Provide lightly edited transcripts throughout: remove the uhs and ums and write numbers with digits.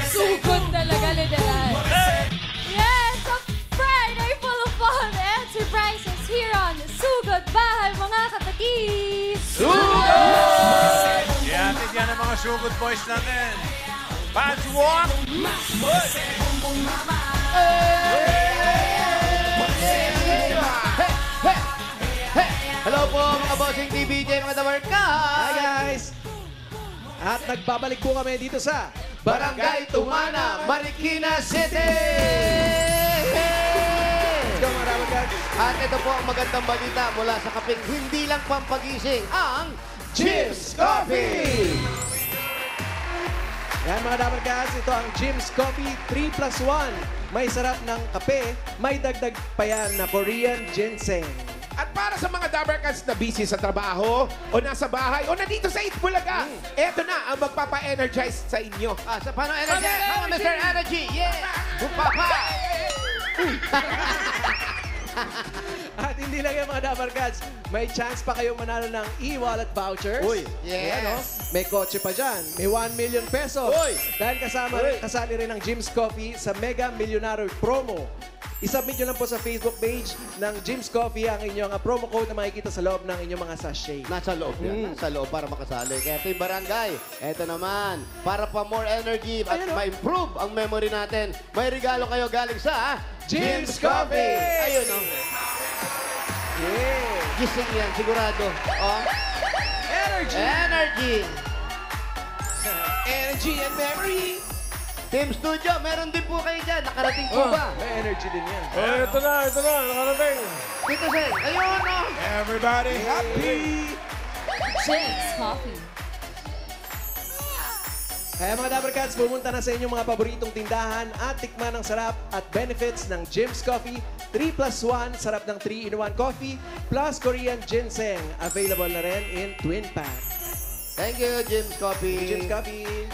Sugod talaga, literal. Yes, a Friday full of fun and surprises here on Sugod Bahay, mga kapatid. Ihatid yan ang mga sugod boys natin. Patchwork! Hello po mga bossing TVJ, mga dawarka! Hi guys! At nagbabalik po kami dito sa Barangay Tumana, Marikina City! Let's go mga Dabarkads! At ito po ang magandang balita mula sa kaping hindi lang pampagising, ang Jim's Coffee! Yan mga Dabarkads, ito ang Jim's Coffee 3+1. May sarap ng kape, may dagdag pa yan na Korean ginseng. At para sa mga Dabarkads na busy sa trabaho, o nasa bahay, o nandito sa Itbulaga, eto na ang magpapa-energize sa inyo. Sa paano energy? Paano Mr. Energy? Yeah! Papa! At hindi lang yan mga Dabarkads, may chance pa kayong manalo ng e-wallet vouchers. Uy, yes. Ayan, oh. May kotse pa dyan. May 1 million pesos. Uy. Dahil kasali rin ng Jim's Coffee sa Mega Millionaire Promo. I-submit nyo lang po sa Facebook page ng Jim's Coffee ang inyong promo code na makikita sa loob ng inyong mga sachet. Nasa loob yan. Nasa loob para makasali. Kaya Team Barangay, eto naman. Para pa more energy at Ayun, oh. ma-improve ang memory natin, may regalo kayo galing sa Jim's Coffee! Ayun, oh. Yeah! Gising yan, sigurado. Oh. Energy! Energy! Energy and memory! Team Studio, meron din po kayo dyan. Nakarating po ba? May energy din yan. Ito na, nakarating. Dito, Sen. Ayun, oh. Everybody happy! Jim's Coffee. Kaya mga Dabarkads, pumunta na sa inyong mga paboritong tindahan at tikman ang sarap at benefits ng Jim's Coffee 3+1. Sarap ng 3-in-1 coffee plus Korean ginseng. Available na rin in twin pack. Thank you, Jim's Coffee. Jim's Coffee.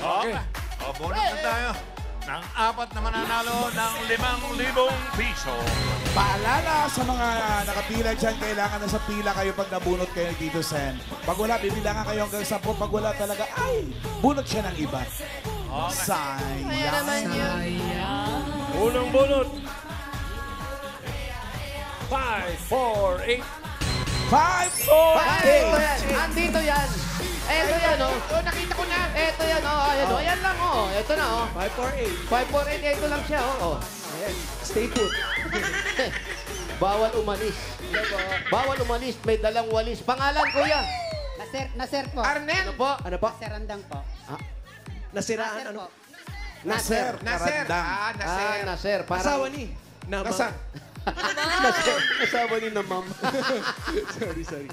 Okay. O, bonus na tayo. Ng 4 na mananalo ng 5,000 piso. Paalala sa mga nakapila dyan, kailangan na sa pila kayo pag nabunot kayo dito, Sen. Pag wala, bibilangan kayo hanggang 10. Pag wala talaga, ay, bunot siya ng iba. Sayang. Kaya naman yun. Unang bunot. 5, 4, 8. 5, 4, Andito yan. Andito yan. Eto yan, oh. Oh, nakita ko na. Eto yan, oh. Ayan, oh. Ayan lang, oh. Eto na, oh. 548. 548, eto lang siya, oh. Ayan. Stay put. Bawal umalis. Bawal umalis. May dalang walis. Pangalan, kuya. Naser po. Ano po? Ano po? Serandang po. Nasiraan? Naser Ano? po. Naser. Naser. Ah, Naser. Asawa ni? Nama. Nasaan? Naser. Asawa ni na ma'am. sorry.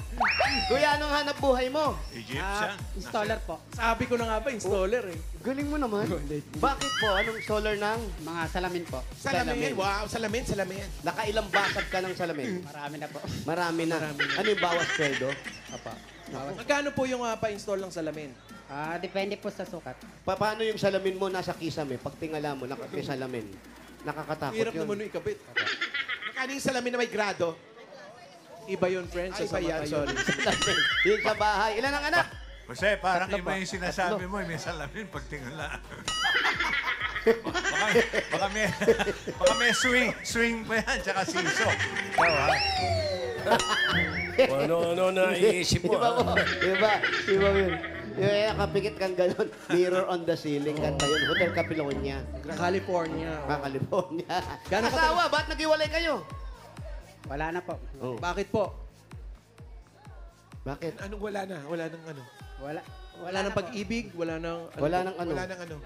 Kuya, anong hanap buhay mo? Egyptian. Installer po. Sabi ko na nga ba, installer eh. Galing mo naman. Bakit po? Anong solar ng? Mga salamin po. Salamin. Wow, salamin. Nakailang basag ka ng salamin? Marami na po. Marami na. Ano yung bawas sweldo? Opo. Magkano po yung pa-install ng salamin? Depende po sa sukat. Paano yung salamin mo nasa kisame? Pag tingala mo, may salamin. Nakakatakot Hirap yun. naman yung ikabit. Magkano yung salamin na may grado? Iba yun, friends. Ay, iba yan, sorry. Salamin. Yun sa bahay. Ilan ang anak? Jose, parang Tatlo iba pa. yung sinasabi mo, may salamin pag tingala. baka may swing pa yan, tsaka siso. Ikaw, ha? Ano naiisip mo, Iba mo. Iba yun. Yung nakapikit kang ganun. Mirror on the ceiling. Kanta yun. Hotel Capilonia. California. California. Gano'n ka Asawa, ba't nag-iwalay kayo? Wala na po. Oh. Bakit po? Bakit? Anong wala na? Wala nang ano? Wala. Wala nang pag-ibig? Wala nang... Wala nang ano? Wala nang ano?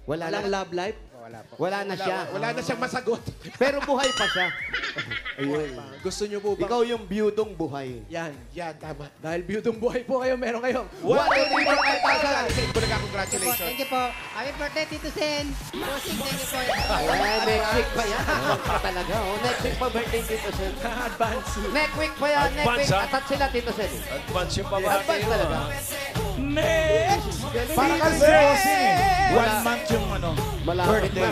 Wala Wala nang na. love life? Wala po. Wala na siya. Wala na siyang masagot. Pero buhay pa siya. Ayun. Gusto nyo po ba? Ikaw yung biyudong buhay. Yan. Yan, tama. Dahil biyudong buhay po kayo, meron kayong 1, 2, 3, 4, 5,000. Sa Itbulaga, Thank congratulations. you po. Happy birthday, Tito Sen. Bossing, thank you po. Ayan, next week pa yan. Talaga, oh. Next week pa birthday, Tito Sen. advance. Next week pa yan. Next week. Advance, ha? Atat sila, Tito Sen. Advance yung pabati Advance talaga. Next! Para kasi, 1 month yung ano. Malapit na.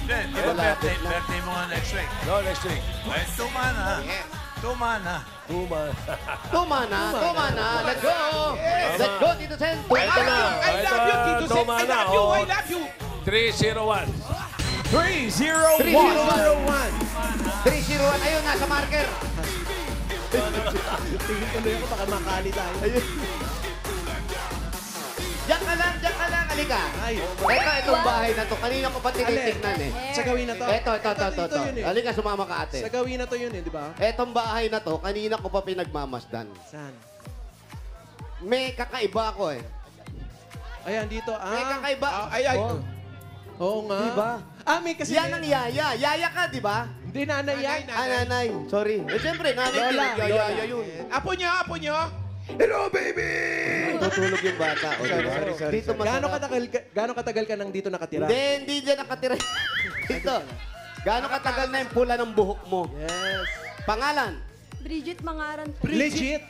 Hindi, di ba Malapit na. birthday mo nga next week? No, next week. Ay, tumana. Tumana. Tuma na. Let's go. Let's go, Tito Sen. Ito na. I love you, Tito Sen. I love you, I love you. 301. 301. 301. 301. Ayun, nasa marker. Tingin tuloy ako, baka makali tayo. Diyan ka lang. Halika. Ay, Itong bahay na to. Kanina ko pa tinitignan eh. sa gawin na to. Ito. Dito yun eh. Halika, sumama ka ate. Sa gawin na to yun eh, di ba? Etong bahay na to, kanina ko pa pinagmamasdan. Saan? May kakaiba ako eh. Ayan, dito. May kakaiba. Oh. Oo nga. Di ba? May kasi... Yan ang yaya. Yaya ka, di ba? Hindi, nanay yan. Nanay. Sorry. Siyempre, nanay. Lola, Yaya yun. Apo nyo. Hello, baby! Tutulog yung bata. O, Sorry. Dito masarap. Gaano katagal ka nang dito nakatira? Hindi dyan nakatira. Dito. Gaano katagal na yung pula ng buhok mo? Yes. Pangalan? Bridget Mangaran po. Legit.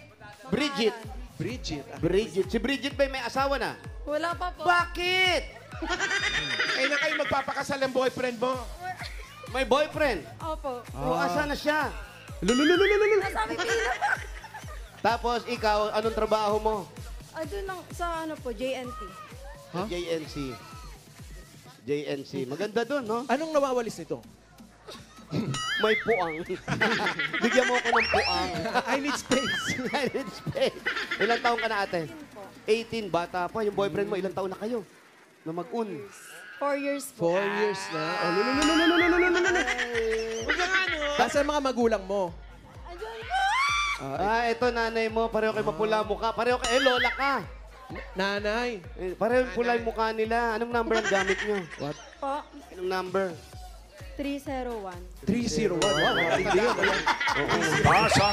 Bridget. Bridget. Bridget. Si Bridget ba may asawa na? Wala pa po. Bakit? Kailan kayo magpapakasal ng boyfriend mo? May boyfriend. Opo. O, asa na siya? Nasa Pilipinas. Tapos, ikaw, anong trabaho mo? Doon lang sa ano po, JNT. JNC. JNC. Maganda doon, no? Anong nawawalis nito? May puang. Bigyan mo ako ng puang. I need space. I need space. Ilang taong ka na, ate? 18. Bata pa. Yung boyfriend mo, ilang taon na kayo? Na mag-un. 4 years po. 4 years na. Basta mga magulang mo. Andun po! Ito nanay mo. Pareho kayo mapula mukha. Pareho kayo, lola ka. Nanay. Pareho yung pula yung mukha nila. Anong number ang gamit nyo? What? Po, Anong number? 301. 301. Wow, hindi yun. Taas, ha?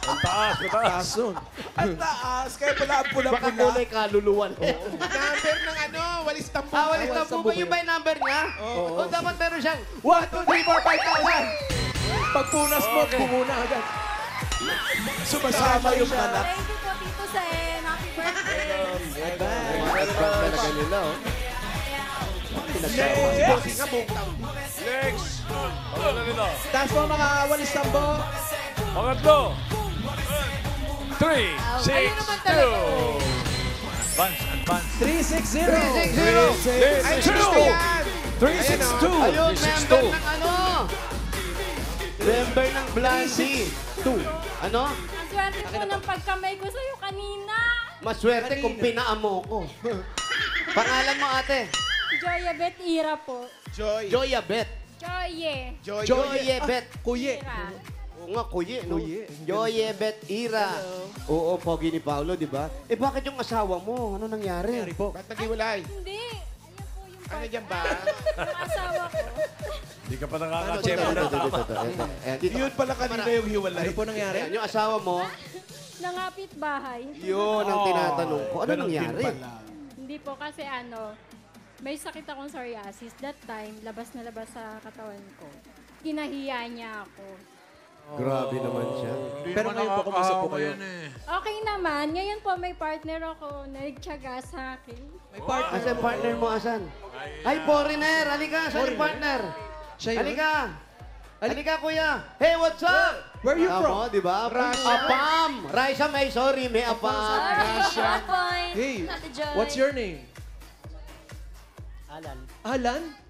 Ang taas, mataas. Taas nun. Ang taas. Kaya pala ang Baka pula-pula. kulay kaluluwan. Number ng ano, walis tambo. Walis na po. Yung ba yung number niya? O dapat meron siyang 1, 2, 3, 4, 5,000. Pagpunas mo, bumuna agad. Sumasama yung anak. Thank you po, Tito Sen. Happy birthday. Bye-bye. Talaga nila, oh. Next. Ano na nila? Taas mo mga walis tambo. Pangatlo. 3, 6, 2. Advance. 360. 362. Ayun, member ng ano? Member ng Blandy. 2. Ano? Ang swerte po ng pagkamay ko sa'yo kanina. Maswerte kung pinaamo ko. Pangalan mo, ate? Joya Beth Ira po. Joya Bet. Joye. Joye Bet. Kuye. Ira. Oo nga, kuye, no? Kuye. Joye Bet Ira. Oo, pogi ni Paolo, di ba? Bakit yung asawa mo? Ano nangyari? Nangyari po. Ba't nag-iwalay? Hindi. Ayan po yung Ano dyan ba? yung asawa ko. Hindi ka pa Ano, nakaka-check mo na tama. Dito. Yun pala kanina yung hiwalay. Ano po nangyari? Ayan, yung asawa mo, Nangapit bahay. yun ang tinatanong ko. Ano Ganun din nangyari? pala. Hindi po kasi may sakit akong psoriasis. That time, labas na labas sa katawan ko. Kinahiya niya ako. Grabe naman siya. Pero ngayon po, kumusta po kayo? Okay naman. Ngayon po, may partner ako na nagtyaga sa akin. May partner. Asan partner mo, asan? Ay, foreigner! Halika, saan yung partner? Siya yun? Halika! Halika, kuya! Hey, what's up? Where you Tama, from? di ba? Apam! Raisa, may sorry, may apam. Hey, what's your name? Alan.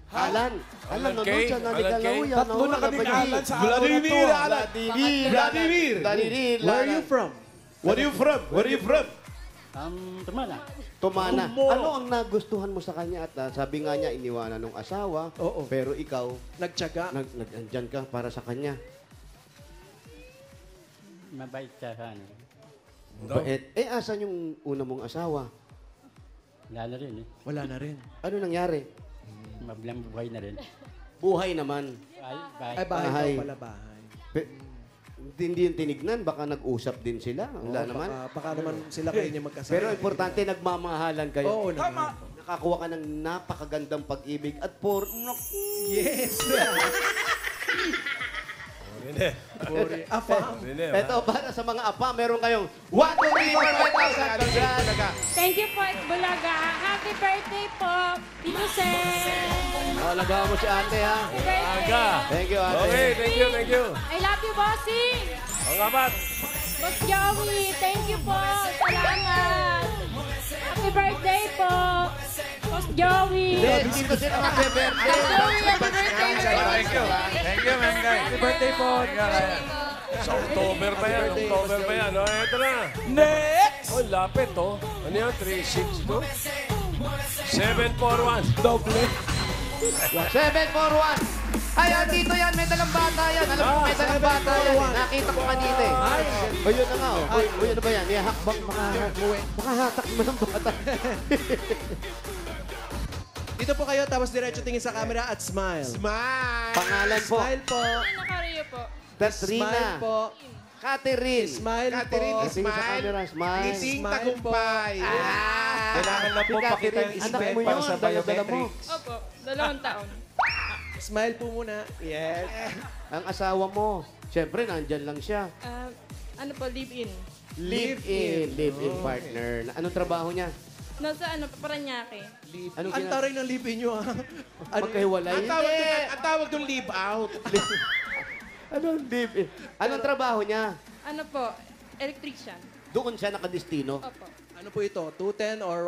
Alan. Alan, no, Kay? dyan, Alan Kay? Tatlo na kaming Alan sa araw na to. Vladimir. Where are you from? Where are you from? Tumana. Tumo. Ano ang nagustuhan mo sa kanya? At sabi nga niya, iniwanan ng asawa. Oo. Pero ikaw, Nagtyaga. nandyan ka para sa kanya. Mabait siya sa ano. Bait. Asan yung una mong asawa? Wala na rin eh. Wala na rin. Ano nangyari? Mabilang buhay na rin. Buhay naman. Ay, bahay Bahay. daw pala, bahay. Hindi yung tinignan, baka nag-usap din sila. Wala naman. Baka naman sila kayo niya magkasama. Pero importante, nagmamahalan kayo. Oo naman. Nakakuha ka ng napakagandang pag-ibig at Yes. Hindi. Afam. Hindi. Ito, para sa mga apa, meron kayong 1, 2, 3, 4, 5,000. Congrats! Thank you po, Bulaga. Happy birthday po, Tito Sen. Oh, lagaw mo si ate, ha? Happy birthday. Aga. Thank you, ate. Okay, thank you, thank you. I love you, bossing. Ang amat. Boss Joey, thank you po. Salamat. Happy birthday po, Boss Joey. Yes, dito sila mag-birthday. Joey, happy birthday. Thank you. Thank you, Mengay. Happy birthday po. Sa October pa yan. October pa yan. O, eto na. Next! Oh, lapit, oh. Ano yan? 362? 741. Doble. 741. Ay, dito yan. May dalang bata yan. Alam mo, may dalang bata yan. Nakita ko kanina eh. O, yun na nga, oh. O, yun na ba yan? Ihakbang makahatak mo ng bata. Dito po kayo, tapos diretso tingin sa camera at smile. Pangalan po. Smile po. Nakario po. That's Smile Rina. po. Catherine. Smile po. Tingin sa camera. Smile. Smile po. Kailangan na po Si pakita yung Catherine, anak spell mo para yun. sa Dala-dala mo. biometrics. Opo, 2 taon. Smile po muna. Yes. Ang asawa mo. Siyempre, nandyan lang siya. Ano po, live-in. Live-in partner. Anong trabaho niya? Nasa Paranaque. Anong Ang taray ng lipi nyo, ha? Magkahiwalay? Hindi. Ang tawag doon leave out. Anong live-in? Anong trabaho niya? Ano po, electrician. Doon siya nakadestino. Opo. Ano po ito? 210 or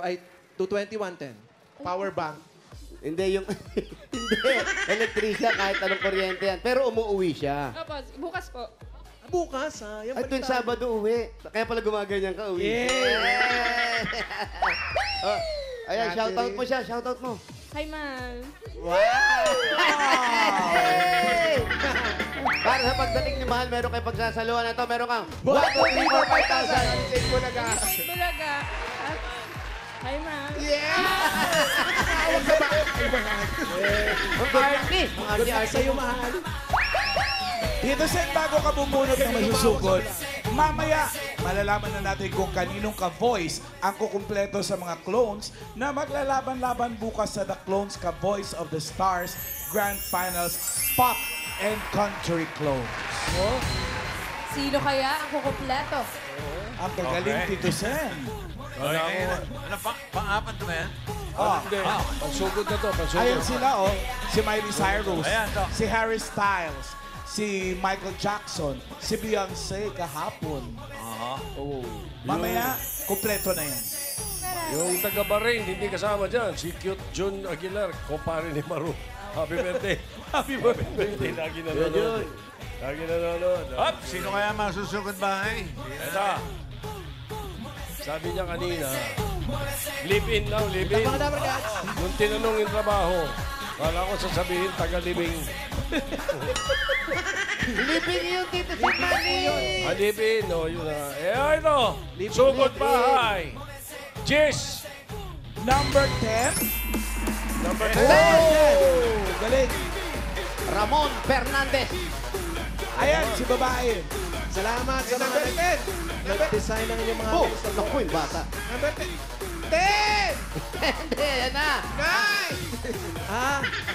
220, 110? Power bank. Hindi yung... Hindi. Electrician kahit anong kuryente yan. Pero umuwi siya. Opo, bukas po. Bukas, ha? Yung At tuwing Sabado uwi. Kaya pala gumaganyan ka uwi. Yeah. Oh, ayan, shoutout mo siya. Shoutout mo. Hi, man. Hey! Para sa pagdating ni Mahal, meron kayo pagsasaluhan na to. Meron kang 1, 2, 3, 4, 5,000. Bulaga. Hi, man. Ang arty. Ang arty-arty. Sa'yo, mahal. Dito Sen, bago ka bumunot na masusugod, mamaya malalaman na natin kung kaninong ka-voice ang kukumpleto sa mga clones na maglalaban-laban bukas sa The Clones Ka-Voice of the Stars Grand Finals Pop and Country Clones. Sino kaya ang kukumpleto? Ang gagaling, Okay. Tito Sen. Okay. Ano, pang-apat na ba yan? Hindi. Pansugod na to. Pansugod. Ayan sila, oh. Si Miley Cyrus, Ayan, to. si Harry Styles, si Michael Jackson, si Beyonce kahapon. Oh. Mamaya, kumpleto na yan. Yung taga-Bahrain, hindi kasama dyan. Si Cute Jun Aguilar, kumpare ni Maru. Happy birthday. Happy birthday. Lagi nanonood. Lagi nanonood. Hop! Sino kaya masusugod bahay? Ito. Sabi niya kanina, live-in daw, live-in. Mga dapat guys. Nung tinanong yung trabaho, kala ko sasabihin taga-living. Living yung Tito Sen Manny. Live-in, o yun na. Ito, sugod bahay. Jis! Number 10. Number 10. Oh! Galing. Ramon Fernandez. Ayan, si babae. Salamat sa mga nag-design ng inyong mga Oh, gusto mo. naku yung bata. Number 10. Hindi, yan na.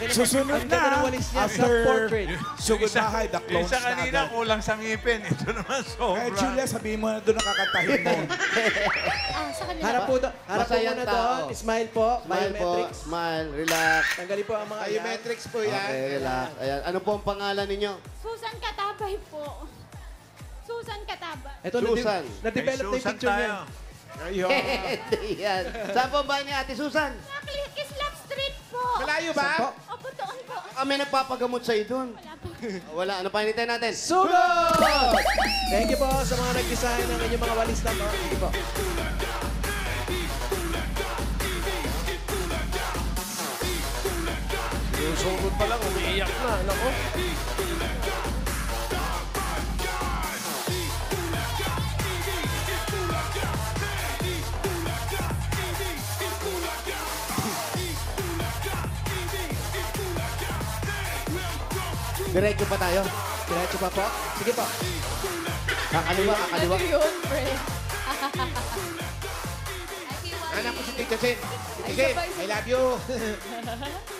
Susunod ang ganda na, ng walis niya sa after portrait. sugod bahay, The Clones Isa na kanina, agad. kulang sa ngipin. Ito naman sobra. Kaya Julia, sabihin mo na doon nakakantahin mo. Sa kanila. Harap po Masayang muna tao. doon. Smile po. Smile po. Biometrics. Smile. Relax. Tanggalin po ang mga biometrics po Okay, relax. Ayan. Ano po ang pangalan ninyo? Susan Katabay po. Susan Katabay. Ito, Susan. na-develop na yung Susan picture niya. tayo. Hindi yan. Saan po ba ni Ate Susan? Kislap Street po. Malayo Saan po? ba? Opo, doon po. Kami nagpapagamot sa'yo doon. Wala po. Wala. Ano pa hinintay natin? Sugod! Thank you po sa mga nag-design ng inyong mga walis na to. Thank you po. Yung sugod pa lang, umiiyak na. Nako. Diretso pa tayo. Diretso pa po. Sige po. Kakaliwa, kakaliwa. Ano yun, pre? Anak ko si Tito Sen. Tito Sen, I love you.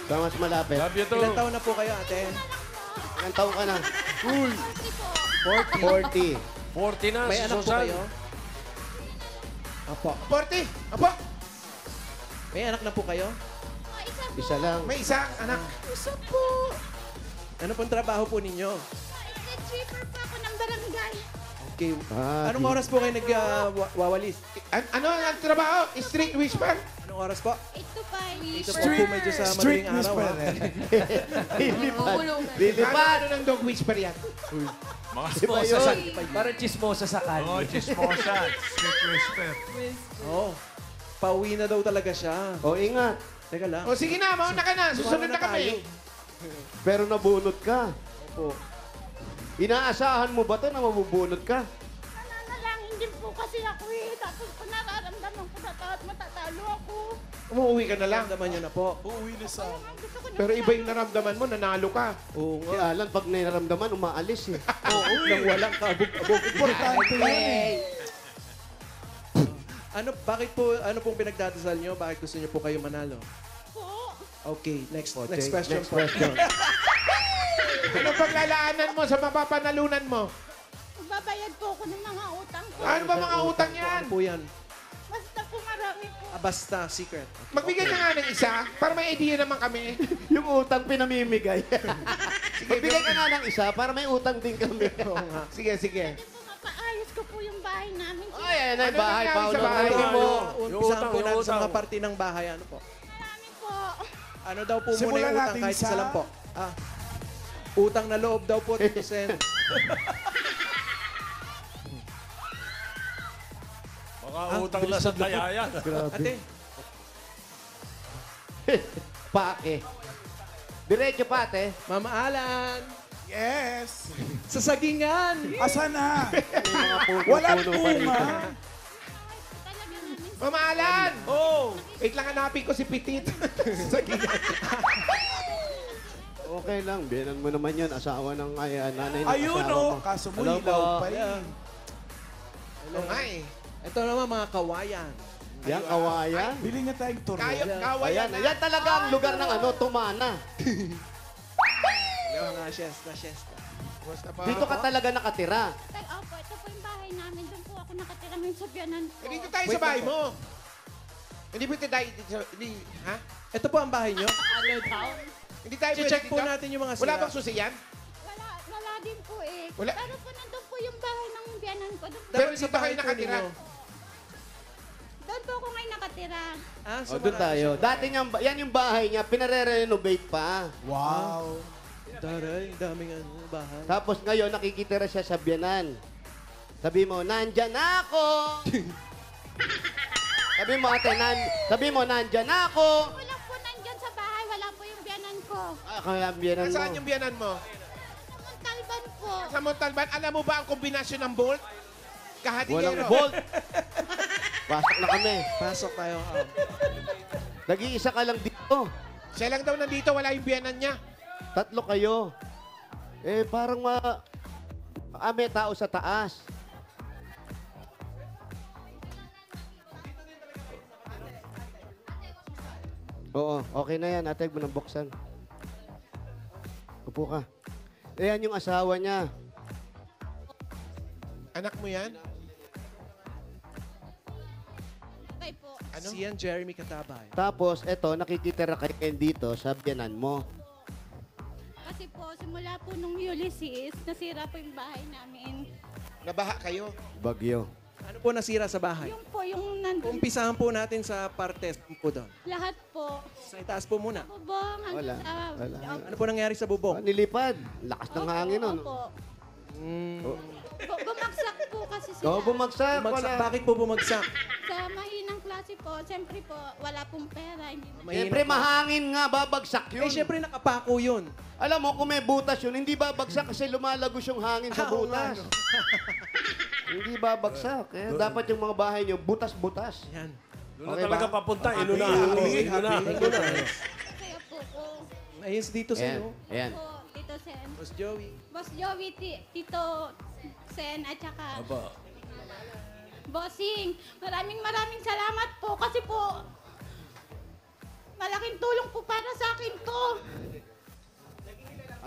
Sa mas malapit. Love you too. Ilang taon na po kayo, ate? Ilang taon ka na? 40. 40 na May si anak po Susan. kayo? Apo. 40. Apo, May anak na po kayo? Isa lang. may isang anak. Isa po. Ano pong trabaho po ninyo? Sweeper pa ako ng barangay. Okay. Ah, Anong oras po kayo nagwawalis? Ano ang trabaho? Street whisper? Anong oras po? 8 to 5. Ito po medyo sa Street madaling araw. whisper. Lilipad. Paano Lilipad. ng dog whisper yan? Mga Iba yun. Parang chismosa sa Oh, kalye. chismosa. Street whisper. Oo. Pauwi na daw talaga siya. O, ingat. Teka lang. O sige na, mauna ka na. Susunod na kami. Pero nabunot ka. Opo. Inaasahan mo ba to na mabubunot ka? Nananalangin din po kasi ako eh. Tapos kung nararamdaman ko na matatalo ako. Umuwi ka na lang. Naman nyo na po. Uuwi na sa... Gusto ko na Pero iba yung naramdaman mo, nanalo ka. Oo Si nga. Alan, pag nararamdaman, umaalis eh. Oo, nang walang kabog-abog. Importante yan eh. Ano pong pinagdadasal nyo? Bakit gusto nyo po kayo manalo? po. Okay, next Okay, question next po. question. Ano paglalaanan mo sa mapapanalunan mo? Magbabayad po ako ng mga utang ko. Ano ba mga utang yan? Ano po yan? Basta po marami po. Basta, secret. Magbigay ka nga ng isa para may idea naman kami. Yung utang pinamimigay. Magbigay ka nga ng isa para may utang din kami. Oo nga. Sige, sige. Hindi po mapaayos ko po yung bahay namin. Ay, ayan ay Ano bahay. nangyari Paulo. sa bahay Ano mo? mo? Umpisahan utang, po natin yung sa mga utang. parte ng bahay. Ano po? Marami po. Ano daw po Simulan muna yung utang natin kahit sa- isa lang po? Utang na loob daw po, Tito Sen. Baka utang na sa tayayan. Ate, Pake. Diretso pa, ate. Mama Alan, Yes. sa sagingan. Asa na? May mga puno, Walang puno pa bunga. rito. Talaga namin. Mamahalan! Oh! Wait lang, hanapin ko si Petit. Okay lang, biyanan mo naman yun. Asawa ng nanay ng Ayun asawa oh. mo. Kaso mo Hello ilaw po. pa yun. Oo nga eh. Ito naman mga kawayan. Yan, kawayan. Bili niya tayong turno. Kawayan Ayan, ayan talaga ang lugar ng tumana. Mga siesta. Basta pa. Dito ka talaga nakatira. Opo, ito po yung bahay namin. Doon po ako nakatira ngayon sa biyanan ko. Eh, dito tayo sa bahay mo. Hindi pwede tayo dito sa... Hindi, ha? Ito po ang bahay nyo. Hindi tayo pwede Check dito. po natin yung mga Wala sira. bang susi yan? Wala din po eh. Wala. Pero po nandun po yung bahay ng biyanan ko. Doon, Pero Dapat dito kayo po nakatira. ninyo. doon po ako ngayon nakatira. So O, doon marami tayo. siya. Dati niyang, yan yung bahay niya, pinare-renovate pa. Wow. Daray, daming bahay. Tapos ngayon, nakikitira siya sa biyanan. Sabi mo, nandyan ako! Sabi mo, nandyan ako! Wala po nandyan sa bahay. Wala po yung biyanan ko. Kaya ang biyanan mo. Nasaan yung biyanan mo? Sa Montalban po. Sa Montalban, alam mo ba ang kombinasyon ng bolt? Walang Kahadingero. bolt. Pasok na kami. Pasok tayo. Nag-iisa ka lang dito. Siya lang daw nandito, wala yung biyanan niya. Tatlo kayo. Parang may tao sa taas. Oo, okay na yan. Ate, mo nang buksan. Upo ka. Ayan yung asawa niya. Anak mo yan? Okay po. Ano? Si yan, Jeremy Katabay. Tapos, eto, nakikitira kayo dito sa biyanan mo. Kasi po, simula po nung Ulysses, nasira po yung bahay namin. Nabaha kayo? Bagyo. Ano po nasira sa bahay? Yung po, yung nandun. Umpisahan po natin sa parte po doon. Lahat po. Sa itaas po muna. Bubong, Wala. hanggang sa... Wala. Ano po nangyari sa bubong? Nilipad. Lakas ng hangin nun. Opo. Mm. Bumagsak po kasi sila. Oo, bumagsak. Bumagsak. Wala. Bakit po bumagsak? Sa mahinang klase po, siyempre po, wala pong pera. Hindi na Siyempre, mahangin nga. Babagsak yun. Eh, siyempre nakapako yun. Alam mo, kung may butas yun, hindi babagsak kasi lumalagos yung hangin sa Oo nga, butas. no? Hindi babagsak. Eh. Dapat yung mga bahay nyo, butas-butas. Yan. Doon Okay na talaga ba? papunta. Happy, Inunahan mo. happy, Inunahan happy. mo na. Kaya po po. Ayun, dito sa Ayan. iyo. Ayan. Po, Tito Sen. Boss Joey. Boss Joey, Tito Sen, at saka Aba. Bossing. Maraming salamat po kasi po malaking tulong po para sa akin to.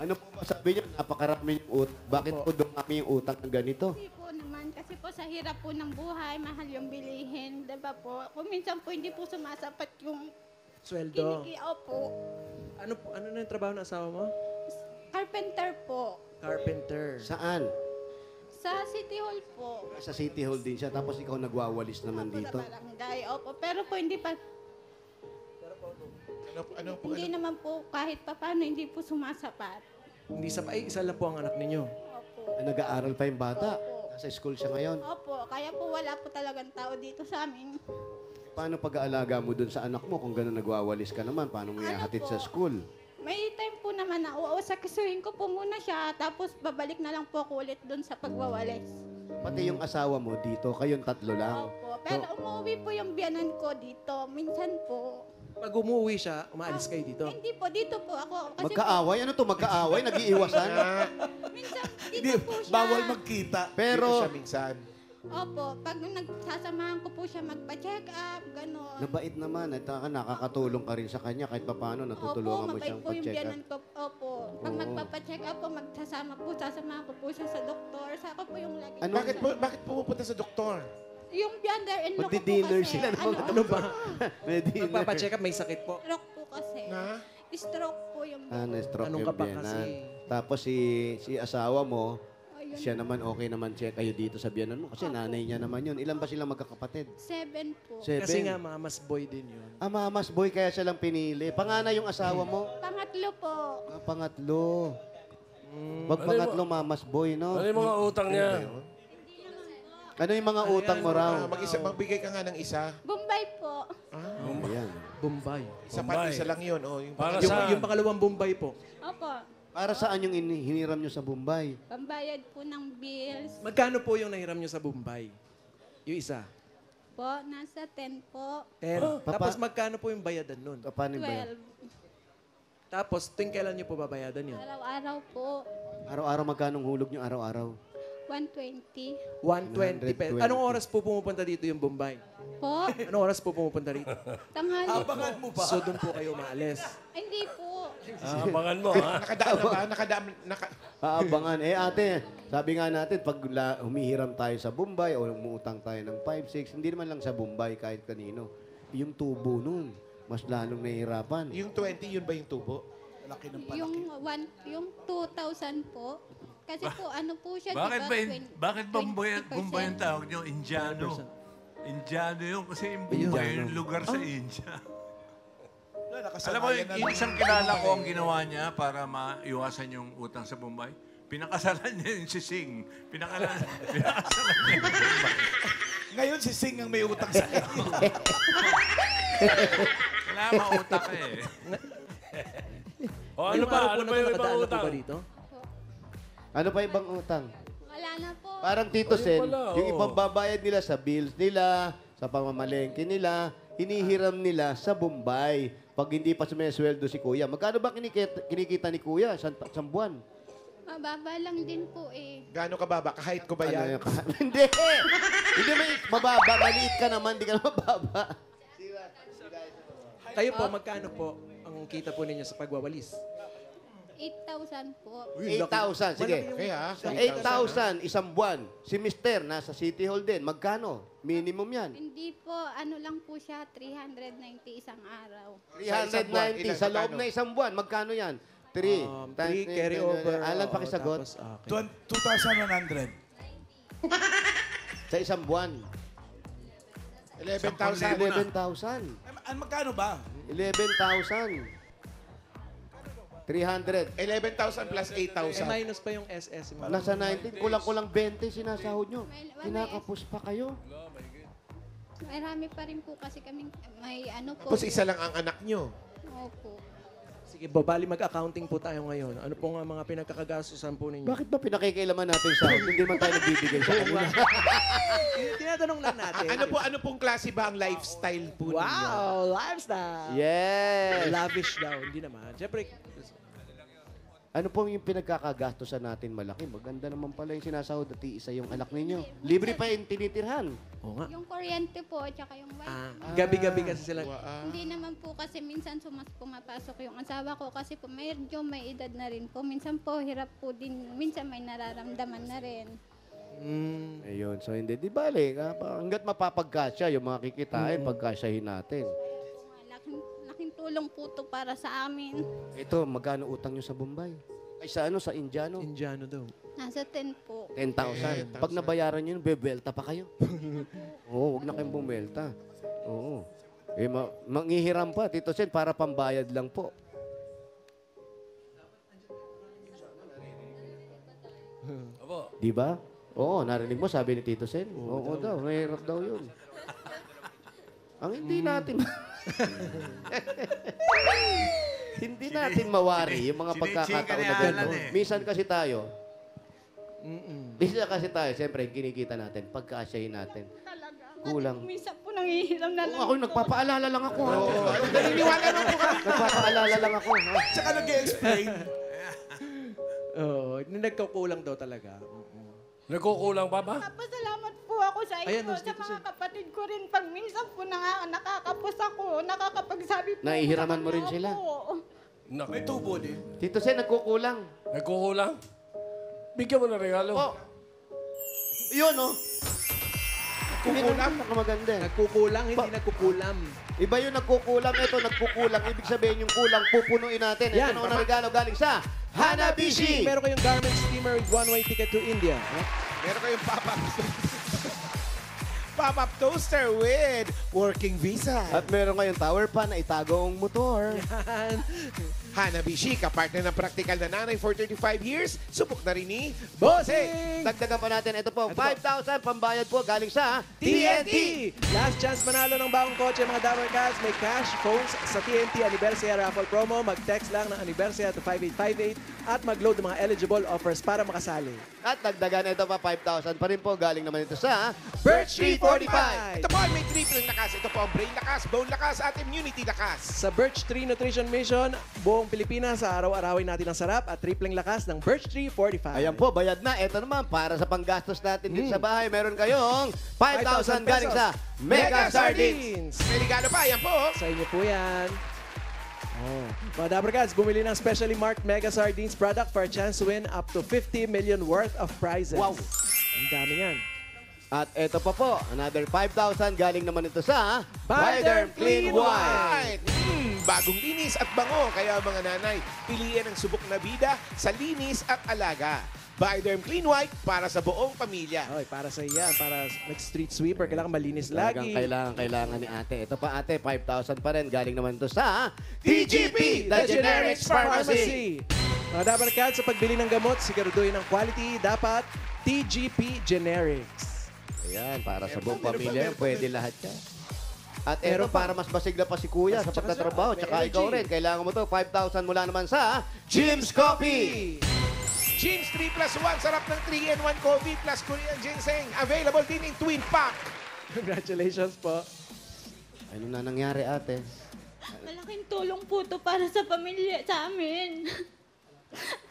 Ano po ba sabi niyo? Napakarami yung utang. Bakit po dumami yung utang ng ganito? Hindi po naman, kasi po sa hirap po ng buhay, mahal yung bilihin, diba po? Kung minsan po hindi po sumasapat yung Sweldo. Opo. Ano na yung trabaho ng asawa mo? Carpenter po. Carpenter. Saan? Sa City Hall po. Sa City Hall din siya. Tapos ikaw nagwawalis naman Opo, dito. sa barangay. Opo, pero po hindi pa, hindi naman po kahit pa paano hindi po sumasapat. Hindi sa isa lang po ang anak ninyo. Opo. Nag-aaral pa yung bata. Opo. Nasa school siya ngayon. Opo, kaya po wala po talagang tao dito sa amin. Paano pag-aalaga mo dun sa anak mo kung gano'n nagwawalis ka naman? Paano mo ihahatid sa school? May time po naman na uusakisuhin ko po muna siya, tapos babalik na lang po ako ulit doon sa pagwawalis. Pati yung asawa mo dito, kayong tatlo lang. Opo, pero umuwi po yung biyanan ko dito. Minsan po. Pag umuwi siya, umaalis kayo dito. Hindi po, dito po ako. Kasi Magkaaway? Ano to? Magkaaway? Nag-iiwasan? minsan dito po siya. Bawal magkita. Pero, minsan. Opo, pag nagsasamahan ko po siya magpa-check up, gano'n. nabait naman. At nakakatulong ka rin sa kanya kahit papano natutulungan mo Opo, mabait siyang po yung pa-check up. biyanan ko. Opo, pag Oo. magpapacheck up po, sasamahan ko po siya sa doktor. Saka po yung lagi. Ano? Bakit pumupunta sa doktor? Yung brother-in-law ko po Magdi-dinner kasi. sila naman. Ano ba? May dinner. Magpapacheck up, may sakit po. Stroke po kasi. Na? Stroke po yung Na-stroke Anong yung ka ba biyanan. kasi? Tapos si asawa mo, Ayun. siya naman okay naman siya kayo dito sa biyanan mo. Kasi nanay niya naman yun. Ilan ba silang magkakapatid? 7 po. 7. Kasi nga, mamas boy din yun. Ah, mamas boy, kaya siya lang pinili. Panganay yung asawa mo? Pangatlo po. Ah, pangatlo. Wag pangatlo, mamas boy, no? Ano yung mga utang niya? Ano yung mga utang mo raw? Magbigay ka nga ng isa. Bombay po. Ayan. Bombay. Isa Bombay. isa lang yun. Oh, yung Para Yung, sa... yung pangalawang Bombay po. Opo. Para saan yung hiniram nyo sa Bombay? Pambayad po ng bills. Magkano po yung nahiram nyo sa Bombay? Yung isa? Po, nasa 10 po. 10. Papa- Tapos magkano po yung bayadan nun? Paano ba yan? 12. Tapos, tuwing kailan nyo po babayadan yun? Araw-araw po. Araw-araw magkanong hulog nyo araw-araw? 120. 120 pesos. 120. Anong oras po pumupunta dito yung Bombay? Po. Anong oras po pumupunta rito? Tanghali po. Abangan mo ba? So, doon po kayo maalis. Hindi po. Abangan mo, ha? Nakadaan na ba? Aabangan. Ate, sabi nga natin, pag humihiram tayo sa Bombay o umuutang tayo ng 5-6, hindi naman lang sa Bombay kahit kanino. Yung tubo nun, mas lalong nahihirapan. Yung 20, yun ba yung tubo? Laki ng palaki. Yung 2,000 po. Kasi po, ano po siya, Bakit ba, diba? bakit Bombay 20%. ang tawag nyo? Indiano. Indiano yun kasi yung Bombay yung lugar sa India. Alam mo, yung isang kilala ko ang ginawa niya para maiwasan yung utang sa Bombay. Pinakasalan niya yung si Sing. Pinakasalan niya yung Bombay. Ngayon si Sing ang may utang sa kanya. Wala mautak eh. O, ano Yung pa? paro po Ano na pa yung ibang nakadaan na po utang? ba dito? Ano pa ibang utang? Wala na po. Parang Tito Ayun Sen, pala, yung oo. ipambabayad nila sa bills nila, sa pamamalengke nila, hinihiram nila sa Bombay. Pag hindi pa sumisweldo si Kuya. Magkano ba kinikita ni Kuya sa buwan? Mababa lang din po eh. Gaano ka baba? Kahit ko ba yan? Hindi. Hindi mababa. Maliit ka naman, hindi ka na mababa. Kayo po, magkano po ang kita po ninyo sa pagwawalis? 8,000 po. 8,000. Sige. Kaya, 8,000 isang buwan. Si Mister, nasa City Hall din. Magkano? Minimum yan. Hindi po, ano lang po siya, 390 isang araw. 390 Ilan, sa loob magkano? na isang buwan. Magkano yan? 3. 3 carry over. Alan, pakisagot. Tapos, okay. 2,100. Sa isang buwan. 11,000. 11,000. Magkano ba? 11,000. 300. 11,000 plus Eh, 8,000. minus pa yung SS. mo. Nasa 19. Kulang-kulang 20 sinasahod nyo. Kinakapos pa kayo. Marami pa rin po kasi kaming, may ano po. Tapos isa lang ang anak nyo. Opo. Sige, babali mag-accounting po tayo ngayon. Ano po nga mga pinagkakagastusan po ninyo? Bakit ba pinakikialaman natin sa hindi man tayo nagbibigay sa kanila? Tinatanong lang natin. Ano pong klase ba ang lifestyle po ninyo? Wow! Lifestyle! Yes! Lavish daw. Hindi naman. Siyempre, Ano po yung pinagkakagastosan natin malaki? Maganda naman pala yung sinasahod at iisa yung anak ninyo. Libre pa yung tinitirhan. Oo nga. Yung kuryente po, at saka yung wifi. Gabi-gabi kasi sila. Hindi naman po kasi minsan pumapasok yung asawa ko kasi po medyo may edad na rin po. Minsan po hirap po din, minsan may nararamdaman na rin. Ayun. So, hindi. Di bale. Hanggat mapapagkasya yung mga kikitain, pagkasyahin natin. Laking tulong po to para sa amin. Ito, magkano utang nyo sa Bombay? Ay, sa ano? Sa Indiano? Indiano daw. Nasa 10 po. 10,000. Pag nabayaran nyo, bebelta pa kayo. Oo, huwag na kayong bumelta. Oo. Eh, manghihiram pa, Tito Sen, para pambayad lang po. Opo. Di ba? Oo, narinig mo, sabi ni Tito Sen. Oo daw, mahirap daw yun. Ang hindi natin... hindi natin mawari yung mga pagkakataon na gano'n. Minsan kasi tayo, siyempre, kinikita natin, pagkasyahin natin. Kulang. Minsan po nangihiram na lang. Ako, nagpapaalala lang ako. Naniniwala lang po kami. Nagpapaalala lang ako. Tsaka nag-explain. Oo, nagkukulang daw talaga. Nagkukulang pa ba? Papasalamat po ako sa inyo, Ayan, sa mga kapatid ko rin. Pag minsan po nakakapos ako, nakakapagsabi po. Naihiraman mo rin sila. Naku. May tubo din. Tito Sen, nagkukulang. Nagkukulang? Bigyan mo na regalo. Oh. Yun, oh. Nagkukulang? Maganda. Nagkukulang, hindi nagkukulam. Iba yung nagkukulang, ito nagkukulang. Ibig sabihin yung kulang, pupunuin natin. Yan, Ito naman ang regalo galing sa Hanabishi. Meron kayong garment steamer with one-way ticket to India. Meron kayong pop-up toaster with working visa. At meron kayong tower pan na itago ang motor. Hanabishi, kapartner ng practical na nanay for 35 years. Subok na rin ni Bossing! Dagdagan pa natin. Ito po, 5,000 pambayad po galing sa TNT! Last chance manalo ng bagong kotse mga Dabber Cats. May cash phones sa TNT Anniversary Raffle Promo. Mag-text lang ng Anniversary to 5858 at mag-load ng mga eligible offers para makasali. At dagdagan ito pa 5,000 pa rin po. Galing naman ito sa Birch Tree 45! Ito po ay may triple lakas. Ito po ang brain lakas, bone lakas, at immunity lakas. Sa Birch Tree Nutrition Mission, buong Pilipinas, sa araw-arawin natin ang sarap at tripleng lakas ng Birch Tree 45. Ayan po, bayad na. Ito naman, para sa panggastos natin dito sa bahay, meron kayong 5,000 galing sa Mega Sardines. May regalo pa, yan po. Sa inyo po yan. Mga Dabber Cats, bumili ng specially marked Mega Sardines product for a chance to win up to 50 million worth of prizes. Wow. Ang dami yan. At ito pa po, another 5,000 galing naman ito sa Bioderm Clean White. Bagong linis at bango. Kaya mga nanay, piliin ang subok na bida sa linis at alaga. Bioderm Clean White para sa buong pamilya. Oy, para sa iyan, para mag-street sweeper, kailangan malinis lagi. Kailangan ni ate. Ito pa ate, 5,000 pa rin. Galing naman ito sa TGP, The Generics Pharmacy. Mga Dabber Cats, sa pagbili ng gamot, siguraduhin ang quality, dapat TGP Generics. Ayan, para sa buong pamilya, pwede lahat yan. At ito, para mas masigla pa si Kuya sa pagtatrabaho, tsaka ikaw rin, kailangan mo to 5,000 mula naman sa Jim's Coffee. Jim's 3+1, sarap ng 3-in-1 coffee plus Korean ginseng. Available din in twin pack. Congratulations po. Ano na nangyari ate? Malaking tulong po to para sa pamilya, sa amin.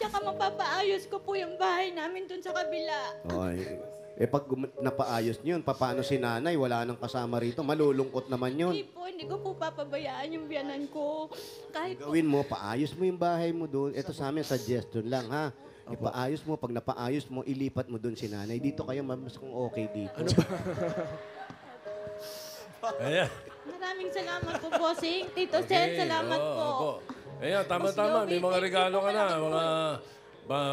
Tsaka mapapaayos ko po yung bahay namin dun sa kabila. Oy. Pag napaayos niyo yun, paano si nanay? Wala nang kasama rito. Malulungkot naman yun. Hindi ko po papabayaan yung biyanan ko. Kahit po, Gawin mo, paayos mo yung bahay mo doon. Ito sa amin, suggestion lang ha. Ipaayos mo, pag napaayos mo, ilipat mo doon si nanay. Dito kayo, mas kung okay dito. Ano ba? Ayan. maraming salamat po, Bossing. Tito Sen, salamat po. Opo. Ayan, tama-tama. May mga regalo ka na. Mga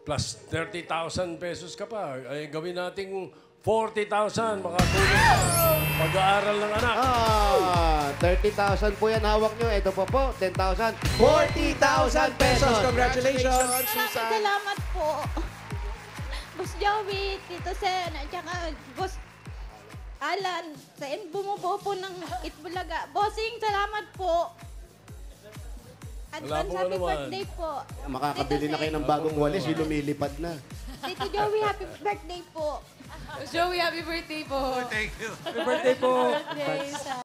plus 30,000 pesos ka pa. Ay, gawin nating 40,000. Makatulong sa pag-aaral ng anak. 30,000 po yan hawak nyo. Ito po po, 10,000. 40,000 pesos. Congratulations. Maraming salamat po. Boss Joey, Tito Sen, at saka Boss Alan, sa bumubuo po ng Itbulaga. Bossing, salamat po. Advance po happy naman. birthday po. Makakabili na kayo ng bagong walis, yung lumilipad na. Tito Joey, happy birthday po. Joey, happy birthday po. Thank you. Happy birthday po. Birthday sa